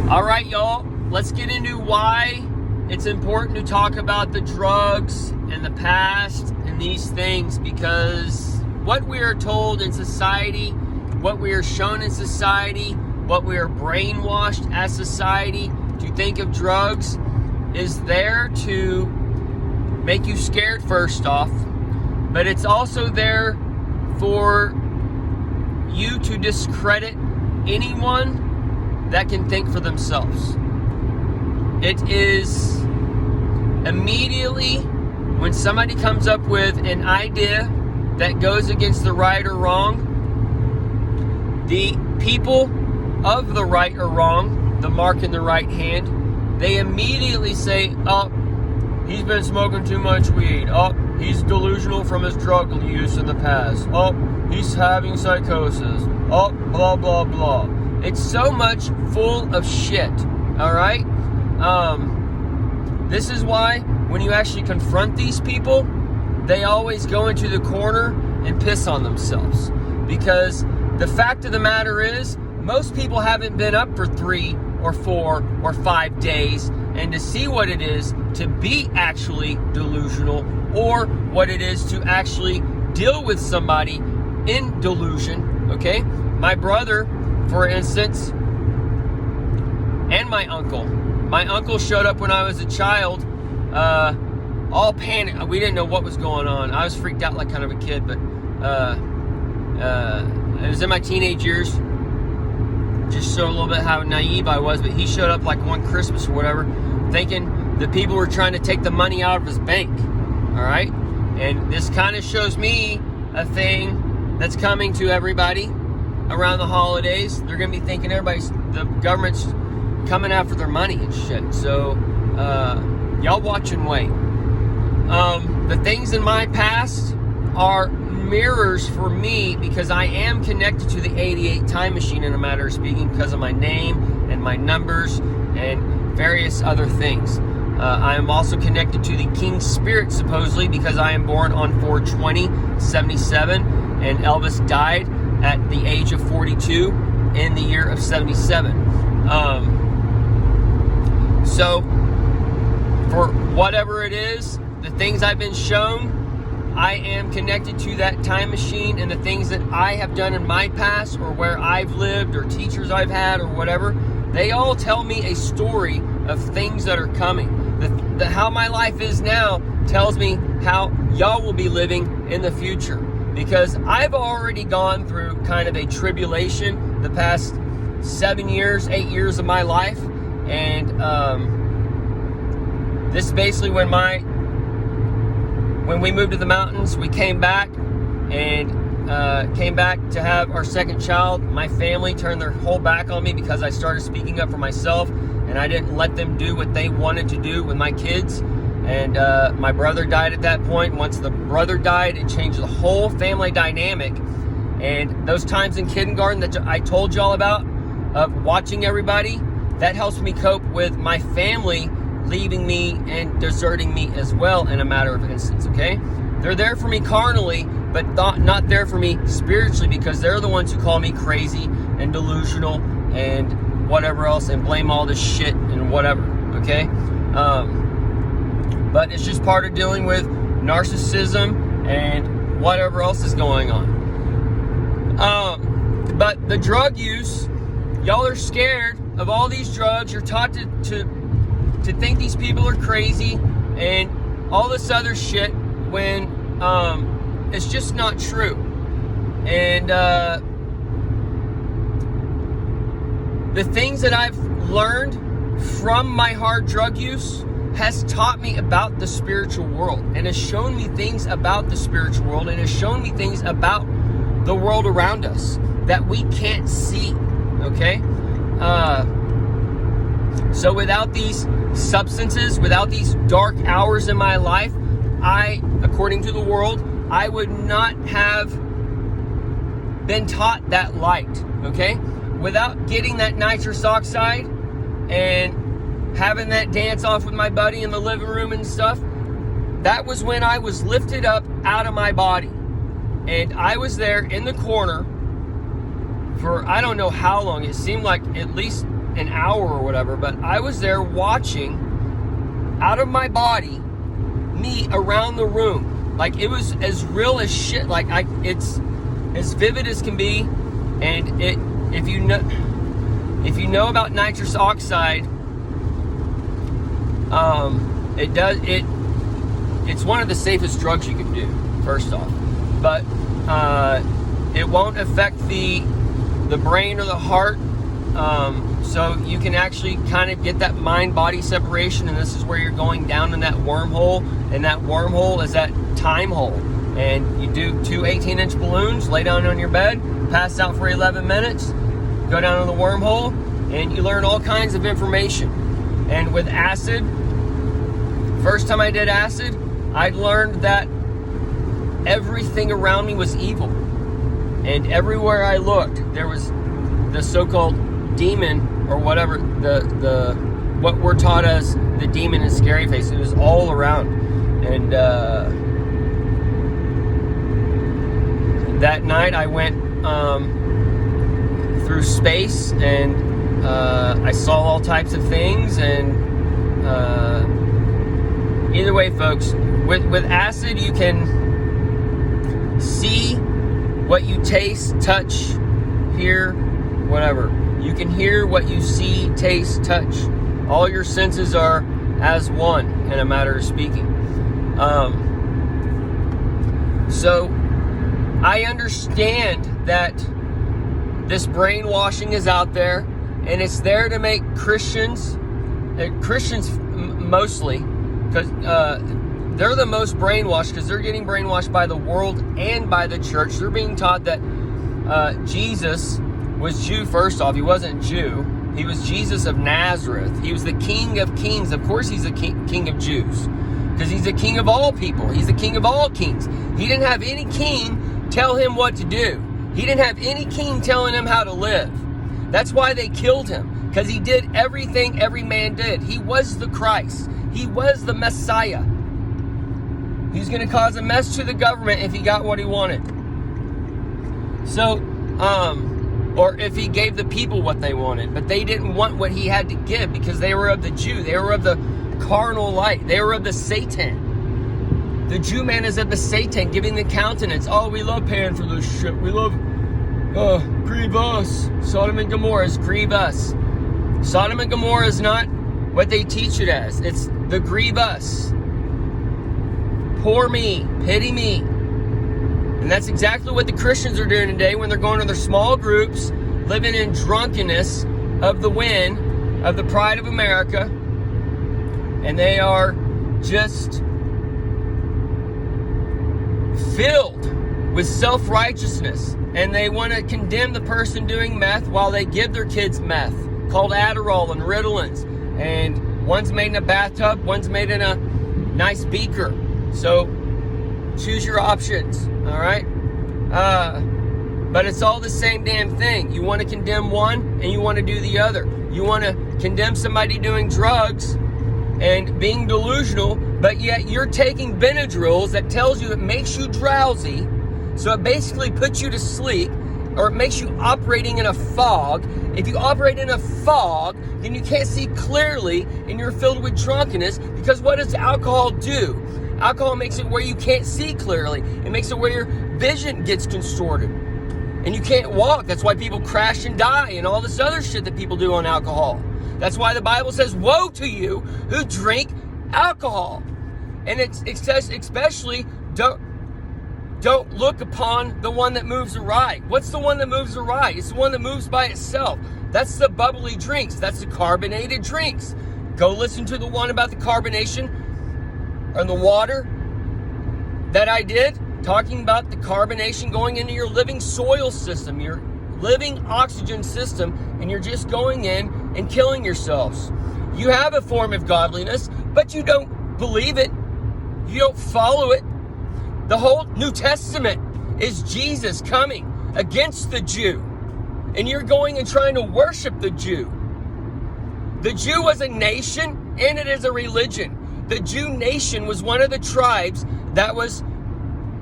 All right, y'all, let's get into why it's important to talk about the drugs and the past and these things, because what we are told in society, what we are shown in society, what we are brainwashed as society to think of drugs is there to make you scared first off, but it's also there for you to discredit anyone that can think for themselves. It is immediately when somebody comes up with an idea that goes against the right or wrong, the people of the right or wrong, the mark in the right hand, they immediately say, oh, he's been smoking too much weed. Oh, he's delusional from his drug use in the past. Oh, he's having psychosis. Oh, blah, blah, blah. It's so much full of shit, all right? This is why when you actually confront these people, they always go into the corner and piss on themselves. Because the fact of the matter is, most people haven't been up for 3 or 4 or 5 days, and to see what it is to be actually delusional, or what it is to actually deal with somebody in delusion, okay? My brother, for instance, and my uncle. My uncle showed up when I was a child, all panicked. We didn't know what was going on. I was freaked out like kind of a kid, but it was in my teenage years. Just showed a little bit how naive I was, but he showed up like one Christmas or whatever, thinking the people were trying to take the money out of his bank, all right? And this kind of shows me a thing that's coming to everybody around the holidays. They're going to be thinking the government's coming after their money and shit. So, y'all watch and wait. The things in my past are mirrors for me because I am connected to the 88 time machine, in a matter of speaking, because of my name and my numbers and various other things. I am also connected to the King Spirit, supposedly, because I am born on 4/20/77, and Elvis died at the age of 42 in the year of 77. So, for whatever it is, the things I've been shown, I am connected to that time machine, and the things that I have done in my past, or where I've lived, or teachers I've had, or whatever, they all tell me a story of things that are coming. How my life is now tells me how y'all will be living in the future. Because I've already gone through kind of a tribulation the past 7 years, 8 years of my life. And this is basically when we moved to the mountains, we came back and came back to have our second child. My family turned their whole back on me because I started speaking up for myself, and I didn't let them do what they wanted to do with my kids. And my brother died at that point. Once the brother died, it changed the whole family dynamic. And those times in kindergarten that I told y'all about, of watching everybody, that helps me cope with my family leaving me and deserting me as well, in a matter of instance, okay? They're there for me carnally, but not there for me spiritually, because they're the ones who call me crazy and delusional and whatever else, and blame all this shit and whatever, okay? But it's just part of dealing with narcissism and whatever else is going on. But the drug use, y'all are scared of all these drugs. You're taught to think these people are crazy and all this other shit, when it's just not true. And the things that I've learned from my hard drug use has taught me about the spiritual world, and has shown me things about the spiritual world, and has shown me things about the world around us that we can't see, okay? So without these substances, without these dark hours in my life, according to the world, I would not have been taught that light, okay? Without getting that nitrous oxide and having that dance off with my buddy in the living room and stuff, that was when I was lifted up out of my body. And I was there in the corner for I don't know how long. It seemed like at least an hour or whatever, but I was there watching out of my body, me around the room. Like, it was as real as shit. Like, it's as vivid as can be. And if you know about nitrous oxide, it's one of the safest drugs you can do, first off. But it won't affect the brain or the heart. So you can actually kind of get that mind-body separation, and this is where you're going down in that wormhole, and that wormhole is that time hole. And you do 2 18-inch balloons, lay down on your bed, pass out for 11 minutes, go down in the wormhole, and you learn all kinds of information. And with acid, first time I did acid, I learned that everything around me was evil. And everywhere I looked, there was the so-called demon, or whatever, the what we're taught as the demon in Scary Face. It was all around. And that night I went through space, and I saw all types of things. And either way, folks, with acid, you can see what you taste, touch, hear, whatever. You can hear what you see, taste, touch. All your senses are as one, in a matter of speaking. So I understand that this brainwashing is out there, and it's there to make Christians mostly, because they're the most brainwashed, because they're getting brainwashed by the world and by the church. They're being taught that Jesus was Jew. First off, he wasn't Jew. He was Jesus of Nazareth. He was the King of Kings. Of course he's the king of Jews, because he's the king of all people. He's the king of all kings. He didn't have any king tell him what to do. He didn't have any king telling him how to live. That's why they killed him, because he did everything every man did. He was the Christ. He was the Messiah. He's going to cause a mess to the government if he got what he wanted. So, or if he gave the people what they wanted. But they didn't want what he had to give, because they were of the Jew. They were of the carnal light. They were of the Satan. The Jew man is of the Satan, giving the countenance. Oh, we love paying for this shit. We love, grieve us. Sodom and Gomorrah is grieve us. Sodom and Gomorrah is not what they teach it as. It's the grieve us. Poor me, pity me. And that's exactly what the Christians are doing today when they're going to their small groups, living in drunkenness of the wind, of the pride of America. And they are just filled with self-righteousness. And they want to condemn the person doing meth while they give their kids meth, called Adderall and Ritalins. And one's made in a bathtub, one's made in a nice beaker. So choose your options, all right? But it's all the same damn thing. You want to condemn one and you want to do the other. You want to condemn somebody doing drugs and being delusional, but yet you're taking Benadryls that tells you it makes you drowsy. So it basically puts you to sleep, or it makes you operating in a fog. If you operate in a fog, then you can't see clearly and you're filled with drunkenness, because what does alcohol do? Alcohol makes it where you can't see clearly. It makes it where your vision gets distorted and you can't walk. That's why people crash and die and all this other shit that people do on alcohol. That's why the Bible says, woe to you who drink alcohol. And it says especially, don't look upon the one that moves awry. What's the one that moves awry? It's the one that moves by itself. That's the bubbly drinks. That's the carbonated drinks. Go listen to the one about the carbonation and the water that I did, talking about the carbonation going into your living soil system, your living oxygen system, and you're just going in and killing yourselves. You have a form of godliness, but you don't believe it. You don't follow it. The whole New Testament is Jesus coming against the Jew, and you're going and trying to worship the Jew. The Jew was a nation, and it is a religion. The Jew nation was one of the tribes that was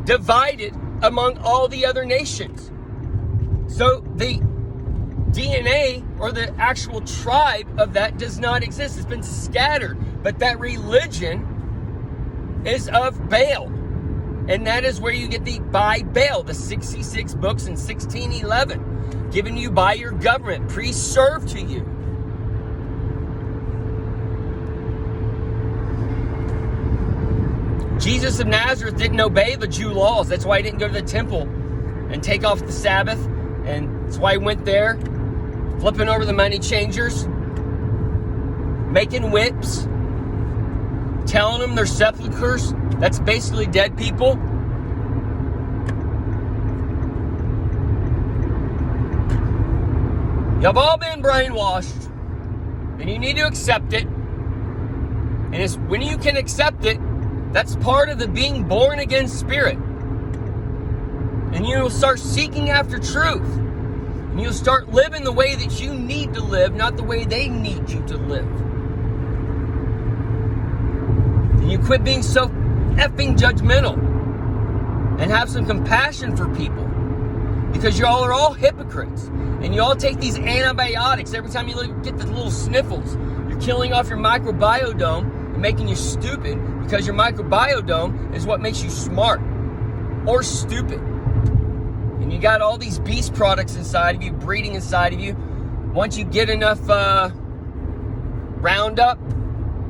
divided among all the other nations. So the DNA or the actual tribe of that does not exist. It's been scattered. But that religion is of Baal. And that is where you get the by Baal, the 66 books in 1611, given you by your government, preserved to you. Jesus of Nazareth didn't obey the Jew laws. That's why he didn't go to the temple and take off the Sabbath. And that's why he went there, flipping over the money changers, making whips, telling them they're sepulchres. That's basically dead people. You've all been brainwashed, and you need to accept it. And it's when you can accept it, that's part of the being born again spirit. And you'll start seeking after truth. And you'll start living the way that you need to live, not the way they need you to live. And you quit being so effing judgmental and have some compassion for people, because y'all are all hypocrites, and you all take these antibiotics every time you get the little sniffles. You're killing off your microbiome and making you stupid, because your microbiome is what makes you smart or stupid. And you got all these beast products inside of you, breeding inside of you. Once you get enough Roundup,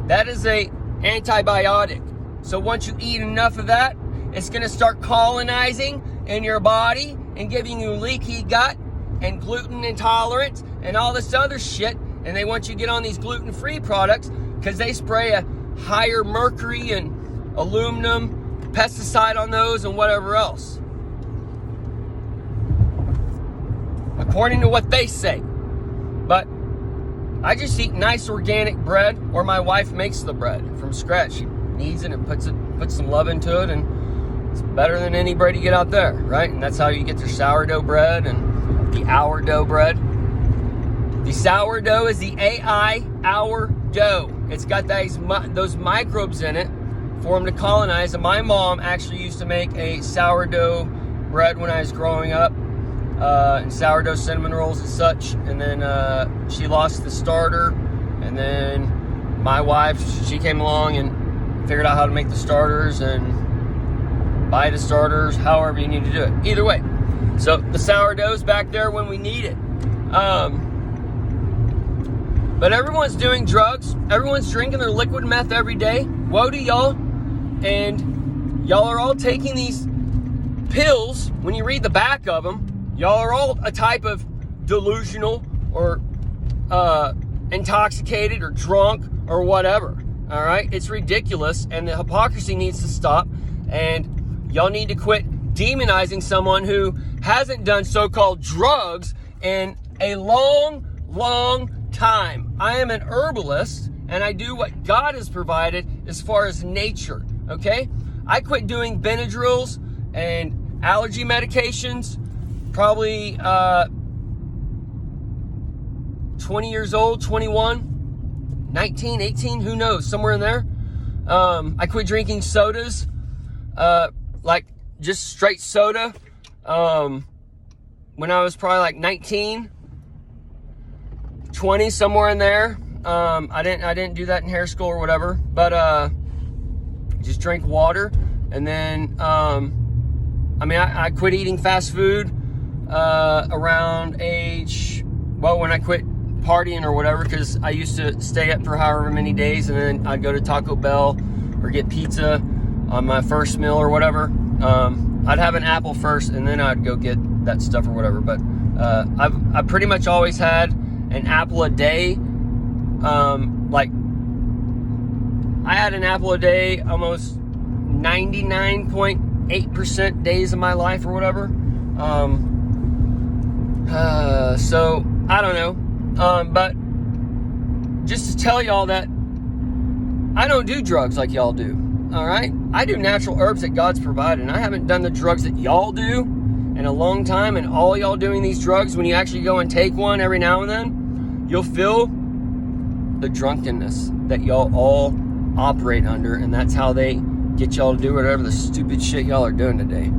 that is a antibiotic. So once you eat enough of that, it's going to start colonizing in your body and giving you leaky gut and gluten intolerance and all this other shit. And they want you to get on these gluten-free products because they spray a higher mercury and aluminum pesticide on those and whatever else, according to what they say. But I just eat nice organic bread, or my wife makes the bread from scratch. She kneads it and puts some love into it, and it's better than any bread you get out there, right? And that's how you get your sourdough bread and the sourdough bread. The sourdough is the our dough. It's got those microbes in it for them to colonize. And my mom actually used to make a sourdough bread when I was growing up, and sourdough cinnamon rolls and such. And then she lost the starter, and then my wife, she came along and figured out how to make the starters and buy the starters, however you need to do it. Either way. So the sourdough's back there when we need it. But everyone's doing drugs. Everyone's drinking their liquid meth every day. Woe to y'all. And y'all are all taking these pills. When you read the back of them, y'all are all a type of delusional or intoxicated or drunk or whatever. All right? It's ridiculous, and the hypocrisy needs to stop, and y'all need to quit demonizing someone who hasn't done so-called drugs in a long, long time. I am an herbalist, and I do what God has provided as far as nature, okay? I quit doing Benadryls and allergy medications probably 20 years old, 21, 19, 18, who knows, somewhere in there. I quit drinking sodas, like just straight soda, when I was probably like 19, 20, somewhere in there. I didn't do that in hair school or whatever, but just drink water. And then I quit eating fast food around age, well, when I quit partying or whatever, because I used to stay up for however many days, and then I'd go to Taco Bell or get pizza on my first meal or whatever. I'd have an apple first, and then I'd go get that stuff or whatever. But I've pretty much always had an apple a day. Like I had an apple a day almost 99.8% days of my life or whatever. So I don't know. But just to tell y'all that I don't do drugs like y'all do. All right? I do natural herbs that God's provided, and I haven't done the drugs that y'all do in a long time. And all y'all doing these drugs, when you actually go and take one every now and then, you'll feel the drunkenness that y'all all operate under, and that's how they get y'all to do whatever the stupid shit y'all are doing today.